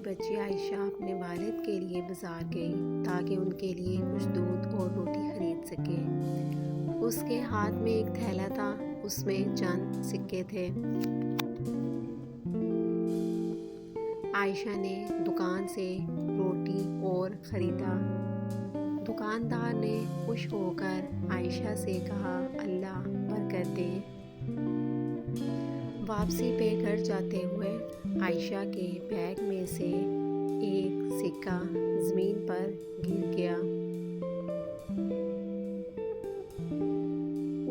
بچی عائشہ اپنے والد کے لیے بازار گئی تاکہ ان کے لیے کچھ دودھ اور روٹی خرید سکے۔ اس کے ہاتھ میں ایک تھیلا تھا، اس میں چند سکے تھے۔ عائشہ نے دکان سے روٹی اور خریدا۔ دکاندار نے خوش ہو کر عائشہ سے کہا، اللہ برکت دے۔ واپسی پہ گھر جاتے ہوئے عائشہ کے بیگ میں سے ایک سکہ زمین پر گر گیا۔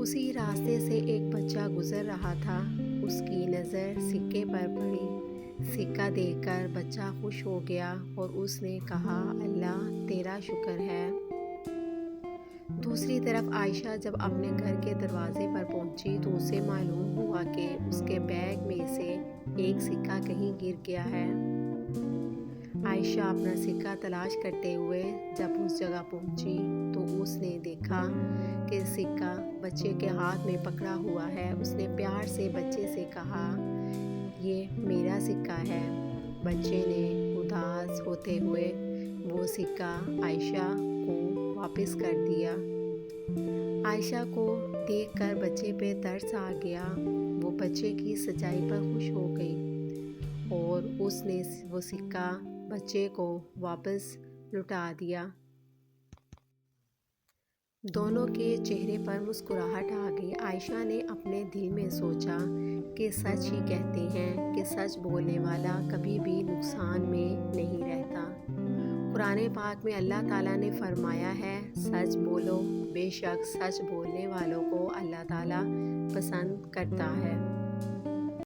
اسی راستے سے ایک بچہ گزر رہا تھا، اس کی نظر سکے پر پڑی۔ سکہ دیکھ کر بچہ خوش ہو گیا اور اس نے کہا، اللہ تیرا شکر ہے۔ دوسری طرف عائشہ جب اپنے گھر کے دروازے پر پہنچی تو اسے معلوم ہوا کہ اس کے بیگ میں سے ایک سکہ کہیں گر گیا ہے۔ عائشہ اپنا سکہ تلاش کرتے ہوئے جب اس جگہ پہنچی تو اس نے دیکھا کہ سکہ بچے کے ہاتھ میں پکڑا ہوا ہے۔ اس نے پیار سے بچے سے کہا، یہ میرا سکہ ہے۔ بچے نے اداس ہوتے ہوئے وہ سکہ عائشہ کو واپس کر دیا۔ عائشہ کو دیکھ کر بچے پہ ترس آ گیا۔ وہ بچے کی سچائی پر خوش ہو گئی اور اس نے وہ سکہ بچے کو واپس لوٹا دیا۔ دونوں کے چہرے پر مسکراہٹ آ گئی۔ عائشہ نے اپنے دل میں سوچا کہ سچ ہی کہتے ہیں کہ سچ بولنے والا کبھی بھی نقصان میں نہیں رہتا۔ قرآن پاک میں اللہ تعالیٰ نے فرمایا ہے، سچ بولو، بے شک سچ بولنے والوں کو اللہ تعالیٰ پسند کرتا ہے۔